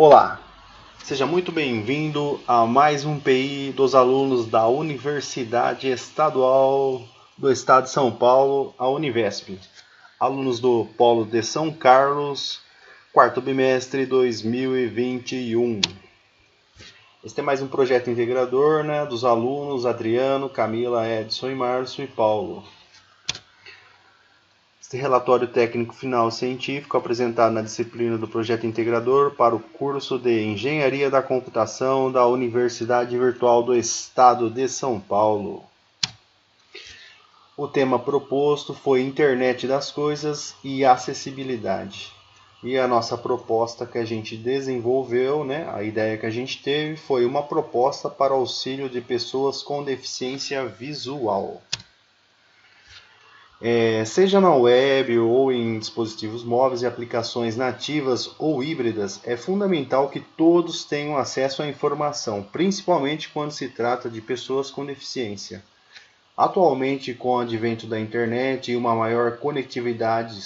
Olá, seja muito bem-vindo a mais um PI dos alunos da Universidade Estadual do Estado de São Paulo, a Univesp. Alunos do Polo de São Carlos, quarto bimestre 2021. Este é mais um projeto integrador, dos alunos Adriano, Camila, Edson, Márcio e Paulo. Este relatório técnico final científico apresentado na disciplina do projeto integrador para o curso de Engenharia da Computação da Universidade Virtual do Estado de São Paulo. O tema proposto foi Internet das Coisas e Acessibilidade. E a nossa proposta que a gente desenvolveu, a ideia que a gente teve foi uma proposta para auxílio de pessoas com deficiência visual. Seja na web ou em dispositivos móveis e aplicações nativas ou híbridas, é fundamental que todos tenham acesso à informação, principalmente quando se trata de pessoas com deficiência. Atualmente, com o advento da internet e uma maior conectividade,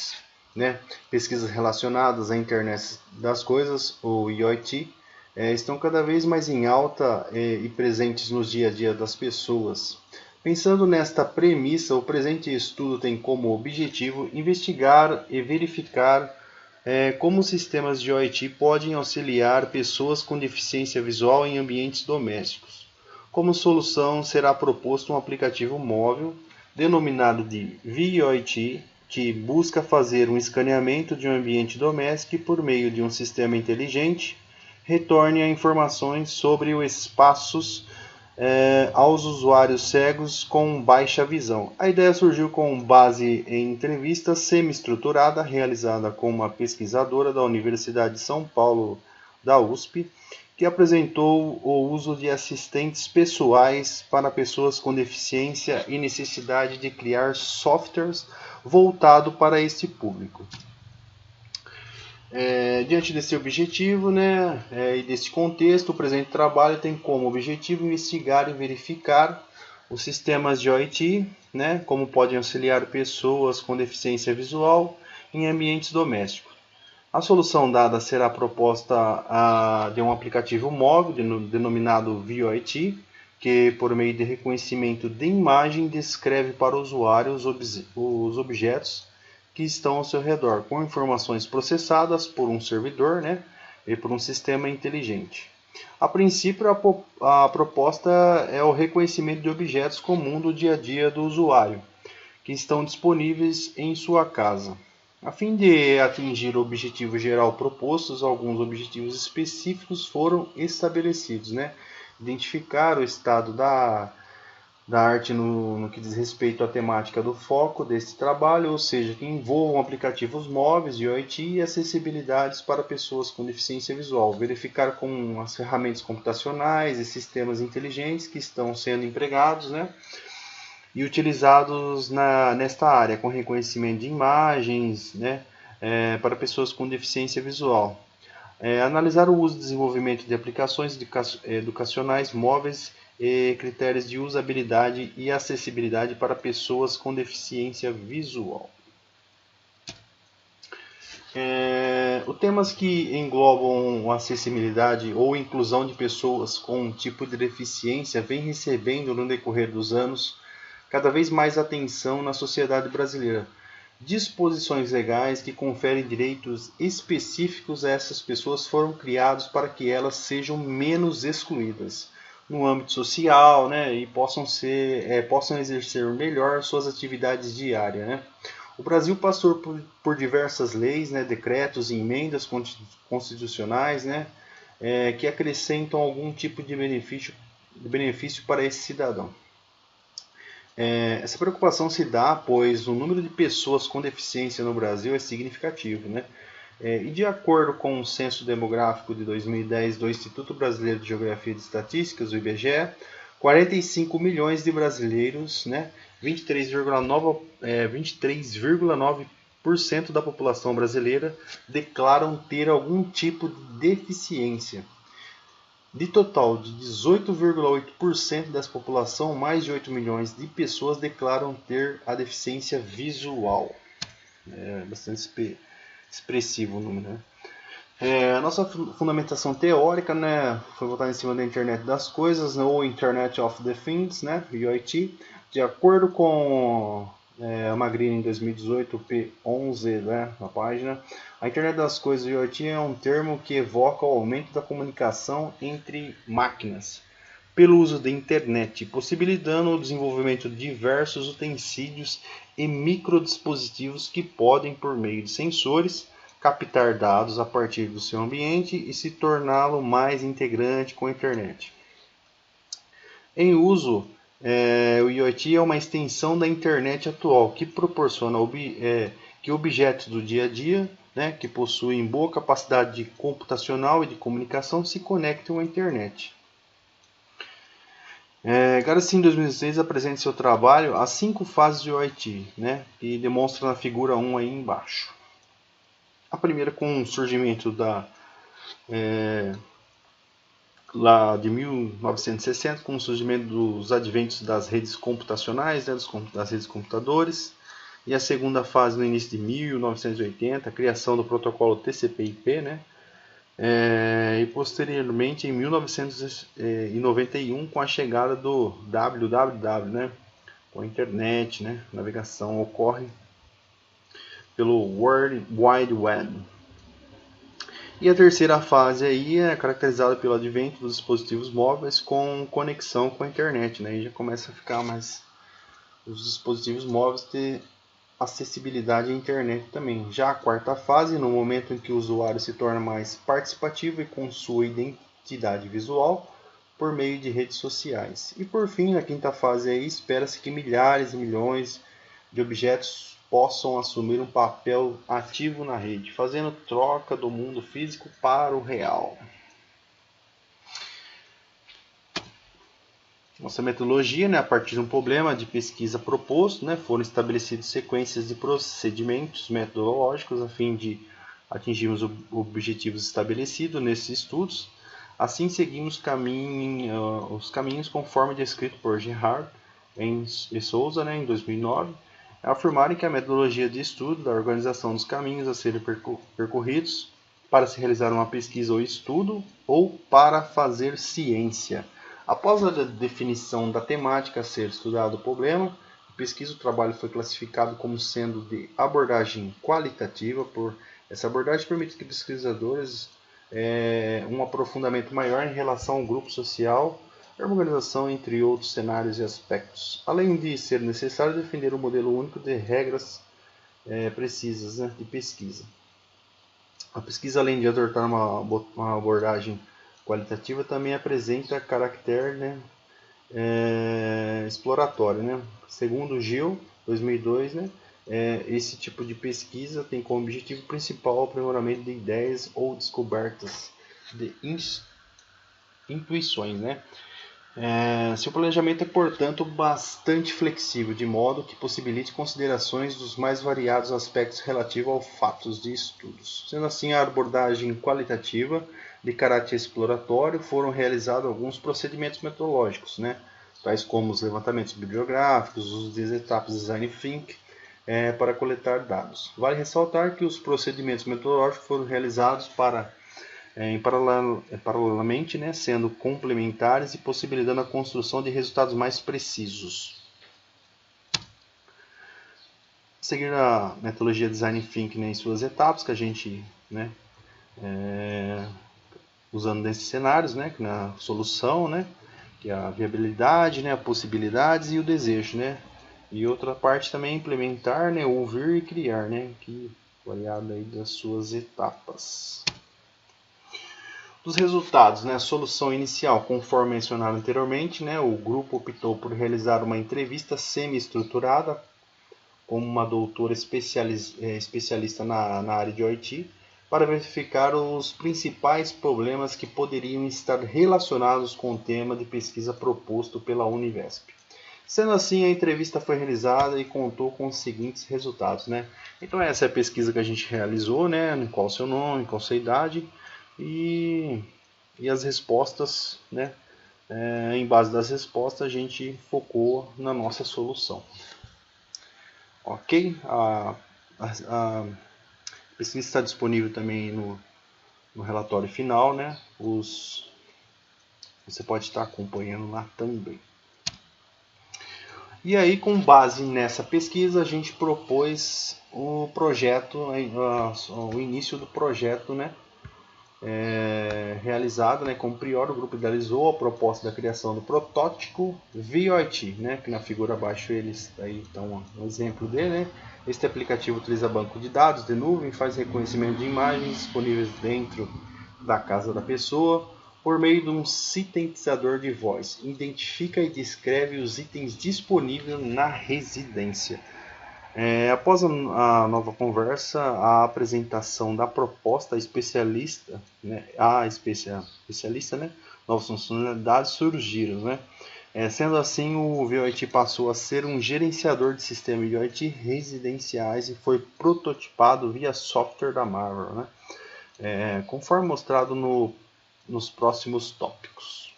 pesquisas relacionadas à internet das coisas, ou IoT, estão cada vez mais em alta e presentes no dia a dia das pessoas. Pensando nesta premissa, o presente estudo tem como objetivo investigar e verificar como sistemas de IoT podem auxiliar pessoas com deficiência visual em ambientes domésticos. Como solução, será proposto um aplicativo móvel, denominado de VIoT, que busca fazer um escaneamento de um ambiente doméstico e, por meio de um sistema inteligente, retorne informações sobre os espaços aos usuários cegos com baixa visão. A ideia surgiu com base em entrevista semi-estruturada realizada com uma pesquisadora da Universidade de São Paulo, da USP, que apresentou o uso de assistentes pessoais para pessoas com deficiência e necessidade de criar softwares voltado para este público. Diante desse objetivo e desse contexto, o presente trabalho tem como objetivo investigar e verificar os sistemas de IoT, como podem auxiliar pessoas com deficiência visual em ambientes domésticos. A solução dada será proposta de um aplicativo móvel denominado VIoT, que por meio de reconhecimento de imagem descreve para o usuário os objetos que estão ao seu redor, com informações processadas por um servidor e por um sistema inteligente. A princípio, a proposta é o reconhecimento de objetos comuns do dia a dia do usuário, que estão disponíveis em sua casa. A fim de atingir o objetivo geral proposto, alguns objetivos específicos foram estabelecidos. Identificar o estado da arte no que diz respeito à temática do foco desse trabalho, ou seja, que envolvam aplicativos móveis de IoT e acessibilidades para pessoas com deficiência visual. Verificar com as ferramentas computacionais e sistemas inteligentes que estão sendo empregados e utilizados nesta área, com reconhecimento de imagens para pessoas com deficiência visual. Analisar o uso e desenvolvimento de aplicações educacionais móveis e critérios de usabilidade e acessibilidade para pessoas com deficiência visual. Os temas que englobam acessibilidade ou inclusão de pessoas com um tipo de deficiência vêm recebendo no decorrer dos anos cada vez mais atenção na sociedade brasileira. Disposições legais que conferem direitos específicos a essas pessoas foram criados para que elas sejam menos excluídas no âmbito social e possam exercer melhor suas atividades diárias. O Brasil passou por diversas leis, decretos e emendas constitucionais que acrescentam algum tipo de benefício para esse cidadão. Essa preocupação se dá pois o número de pessoas com deficiência no Brasil é significativo. E de acordo com o Censo Demográfico de 2010 do Instituto Brasileiro de Geografia e de Estatísticas, o IBGE, 45 milhões de brasileiros, 23,9% da população brasileira declaram ter algum tipo de deficiência. De total de 18,8% dessa população, mais de 8 milhões de pessoas declaram ter a deficiência visual. É bastante expressivo o número. A nossa fundamentação teórica, né, foi voltada em cima da Internet das Coisas, ou Internet of the Things, né, IoT, de acordo com a Magrini em 2018, P11, né, na página. A Internet das Coisas, IoT, é um termo que evoca o aumento da comunicação entre máquinas pelo uso da internet, possibilitando o desenvolvimento de diversos utensílios e microdispositivos que podem, por meio de sensores, captar dados a partir do seu ambiente e se torná-lo mais integrante com a internet. Em uso, o IoT é uma extensão da internet atual que proporciona que objetos do dia a dia, né, que possuem boa capacidade computacional e de comunicação, se conectem à internet. Garcia, em 2006, apresenta seu trabalho As 5 Fases de IoT, né, e demonstra na figura 1 aí embaixo. A primeira com o surgimento lá de 1960, com o surgimento dos adventos das redes computacionais, né, das redes computadores. E a segunda fase no início de 1980, a criação do protocolo TCP/IP, né, e posteriormente em 1991 com a chegada do www, né, com a internet, né, navegação ocorre pelo World Wide Web. E a terceira fase aí é caracterizada pelo advento dos dispositivos móveis com conexão com a internet, né, e já começa a ficar mais os dispositivos móveis ter acessibilidade à internet também. Já a quarta fase, no momento em que o usuário se torna mais participativo e com sua identidade visual por meio de redes sociais. E por fim, na quinta fase aí, espera-se que milhares e milhões de objetos possam assumir um papel ativo na rede, fazendo troca do mundo físico para o real. Nossa metodologia, né, a partir de um problema de pesquisa proposto, né, foram estabelecidas sequências de procedimentos metodológicos a fim de atingirmos objetivos estabelecidos nesses estudos. Assim, seguimos os caminhos conforme descrito por Gerhard e Souza, né, em 2009, afirmarem que a metodologia de estudo da organização dos caminhos a serem percorridos para se realizar uma pesquisa ou estudo ou para fazer ciência. Após a definição da temática a ser estudado o problema, a pesquisa, o trabalho foi classificado como sendo de abordagem qualitativa. Por essa abordagem permite que pesquisadores um aprofundamento maior em relação ao grupo social, a organização, entre outros cenários e aspectos, além de ser necessário defender um modelo único de regras precisas, né, de pesquisa. A pesquisa, além de adotar uma abordagem qualitativa, também apresenta caráter, né, exploratório, né? Segundo Gil, 2002, né, esse tipo de pesquisa tem como objetivo principal o aprimoramento de ideias ou descobertas de intuições, né? Seu planejamento é, portanto, bastante flexível, de modo que possibilite considerações dos mais variados aspectos relativos aos fatos de estudos. Sendo assim, a abordagem qualitativa de caráter exploratório foram realizados alguns procedimentos metodológicos, né, tais como os levantamentos bibliográficos, os etapas design think, para coletar dados. Vale ressaltar que os procedimentos metodológicos foram realizados paralelamente, né, sendo complementares e possibilitando a construção de resultados mais precisos. Seguir a metodologia Design Thinking, né, em suas etapas, que a gente, né, usando nesses cenários, né, na solução, né, que é a viabilidade, né, a possibilidades e o desejo, né, e outra parte também é implementar, né, ouvir e criar, né, que variado aí das suas etapas. Dos resultados, né, a solução inicial, conforme mencionado anteriormente, né, o grupo optou por realizar uma entrevista semi-estruturada com uma doutora especialista na área de IoT para verificar os principais problemas que poderiam estar relacionados com o tema de pesquisa proposto pela Univesp. Sendo assim, a entrevista foi realizada e contou com os seguintes resultados, né? Então essa é a pesquisa que a gente realizou, né? Qual o seu nome, qual a sua idade e as respostas, né? Em base das respostas, a gente focou na nossa solução. Ok? A pesquisa está disponível também no relatório final, né? Você pode estar acompanhando lá também. E aí, com base nessa pesquisa, a gente propôs o projeto, o início do projeto, né? Realizado, né? Como prior, o grupo idealizou a proposta da criação do protótipo VoIT, né? Que na figura abaixo eles aí estão um exemplo dele, né? Este aplicativo utiliza banco de dados de nuvem, faz reconhecimento de imagens disponíveis dentro da casa da pessoa por meio de um sintetizador de voz. Identifica e descreve os itens disponíveis na residência. Após a nova conversa, a apresentação da proposta especialista, né, especialista, né, novas funcionalidades surgiram, né? Sendo assim, o VoIT passou a ser um gerenciador de sistemas VoIT residenciais e foi prototipado via software da Marvel, né? Conforme mostrado nos próximos tópicos.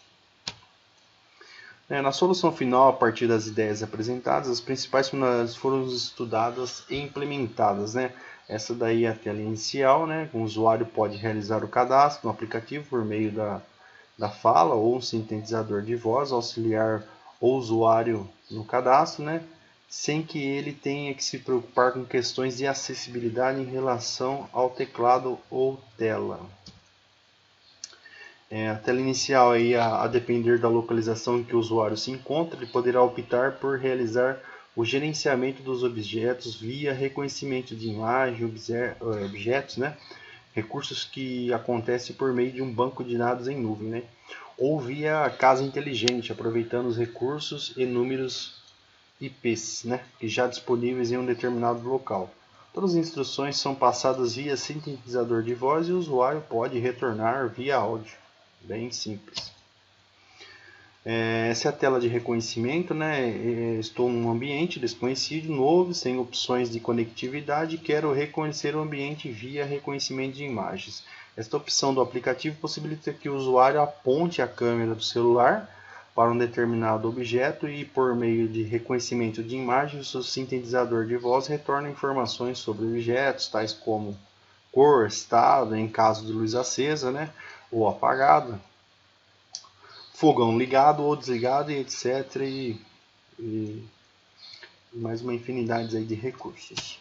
Na solução final, a partir das ideias apresentadas, as principais funcionalidades foram estudadas e implementadas, né? Essa daí é a tela inicial, né? O usuário pode realizar o cadastro no aplicativo por meio da fala ou um sintetizador de voz, auxiliar o usuário no cadastro, né? Sem que ele tenha que se preocupar com questões de acessibilidade em relação ao teclado ou tela. A tela inicial, aí, a depender da localização em que o usuário se encontra, ele poderá optar por realizar o gerenciamento dos objetos via reconhecimento de imagem, objetos, né? Recursos que acontecem por meio de um banco de dados em nuvem, né? Ou via casa inteligente, aproveitando os recursos e números IPs, né? Que já disponíveis em um determinado local. Todas as instruções são passadas via sintetizador de voz e o usuário pode retornar via áudio. Bem simples. Essa é a tela de reconhecimento, né? Estou em um ambiente desconhecido, novo, sem opções de conectividade e quero reconhecer o ambiente via reconhecimento de imagens. Esta opção do aplicativo possibilita que o usuário aponte a câmera do celular para um determinado objeto e, por meio de reconhecimento de imagens, o sintetizador de voz retorna informações sobre objetos, tais como cor, estado, em caso de luz acesa, né? Ou apagada, fogão ligado ou desligado, e etc. E mais uma infinidade aí de recursos.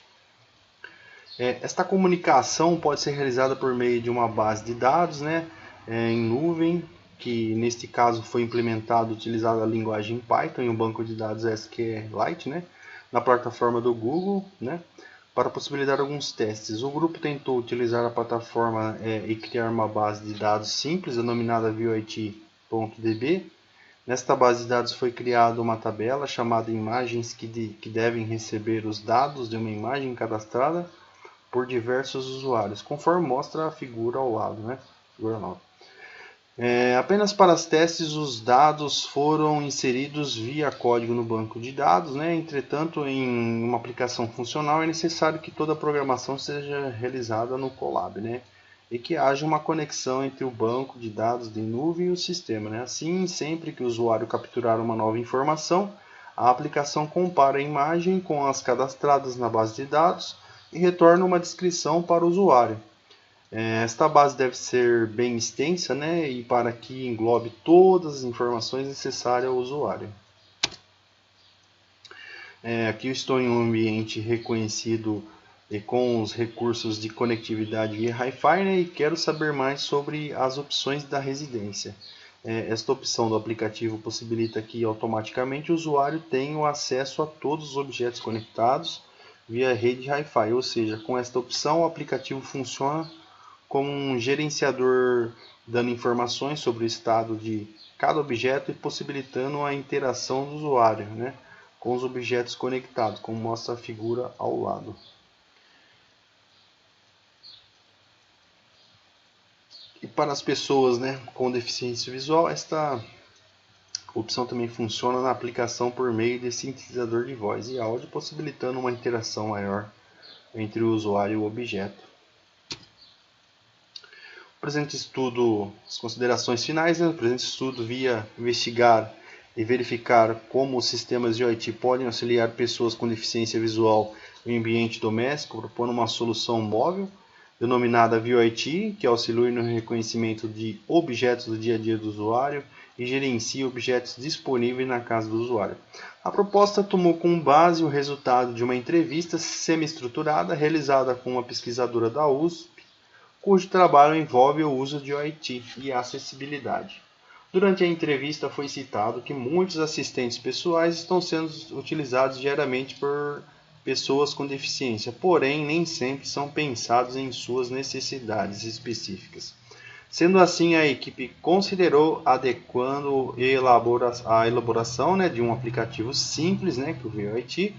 Esta comunicação pode ser realizada por meio de uma base de dados, né, em nuvem, que neste caso foi implementado utilizando a linguagem Python e um banco de dados SQLite, né, na plataforma do Google, né, para possibilitar alguns testes. O grupo tentou utilizar a plataforma e criar uma base de dados simples, denominada VoIT.db. Nesta base de dados foi criada uma tabela chamada imagens que devem receber os dados de uma imagem cadastrada por diversos usuários, conforme mostra a figura ao lado, né? Figura 9. Apenas para os testes, os dados foram inseridos via código no banco de dados, né? Entretanto, em uma aplicação funcional é necessário que toda a programação seja realizada no Colab, né? E que haja uma conexão entre o banco de dados de nuvem e o sistema, né? Assim, sempre que o usuário capturar uma nova informação, a aplicação compara a imagem com as cadastradas na base de dados e retorna uma descrição para o usuário. Esta base deve ser bem extensa, né, e para que englobe todas as informações necessárias ao usuário. Aqui eu estou em um ambiente reconhecido com os recursos de conectividade via Wi-Fi, né, e quero saber mais sobre as opções da residência. Esta opção do aplicativo possibilita que automaticamente o usuário tenha o acesso a todos os objetos conectados via rede Wi-Fi, ou seja, com esta opção o aplicativo funciona como um gerenciador, dando informações sobre o estado de cada objeto e possibilitando a interação do usuário, né, com os objetos conectados, como mostra a figura ao lado. E para as pessoas, né, com deficiência visual, esta opção também funciona na aplicação por meio de sintetizador de voz e áudio, possibilitando uma interação maior entre o usuário e o objeto. O presente estudo, as considerações finais, né? O presente estudo via investigar e verificar como os sistemas de VoIT podem auxiliar pessoas com deficiência visual em ambiente doméstico, propondo uma solução móvel denominada VoIT, que auxilia no reconhecimento de objetos do dia a dia do usuário e gerencia objetos disponíveis na casa do usuário. A proposta tomou como base o resultado de uma entrevista semi-estruturada realizada com uma pesquisadora da USP, cujo trabalho envolve o uso de OIT e acessibilidade. Durante a entrevista foi citado que muitos assistentes pessoais estão sendo utilizados diariamente por pessoas com deficiência, porém nem sempre são pensados em suas necessidades específicas. Sendo assim, a equipe considerou adequando a elaboração de um aplicativo simples, que é o VoIT,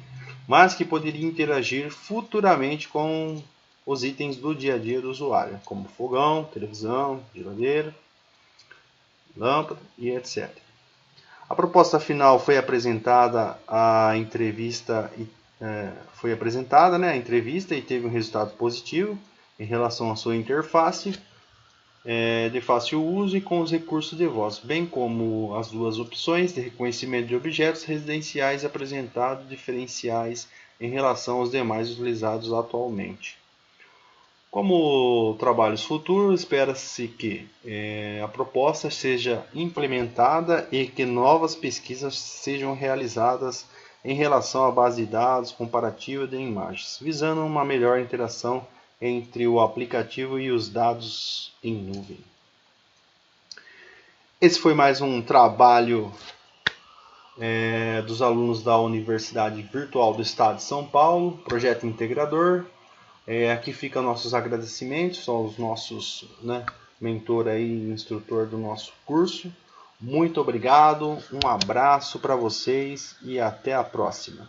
mas que poderia interagir futuramente com os itens do dia a dia do usuário, como fogão, televisão, geladeira, lâmpada e etc. A proposta final foi apresentada a entrevista e teve um resultado positivo em relação à sua interface de fácil uso e com os recursos de voz, bem como as duas opções de reconhecimento de objetos residenciais apresentados diferenciais em relação aos demais utilizados atualmente. Como trabalhos futuros, espera-se que a proposta seja implementada e que novas pesquisas sejam realizadas em relação à base de dados comparativa de imagens, visando uma melhor interação entre o aplicativo e os dados em nuvem. Esse foi mais um trabalho dos alunos da Universidade Virtual do Estado de São Paulo, projeto integrador. Aqui ficam nossos agradecimentos aos nossos mentor e instrutor do nosso curso. Muito obrigado, um abraço para vocês e até a próxima.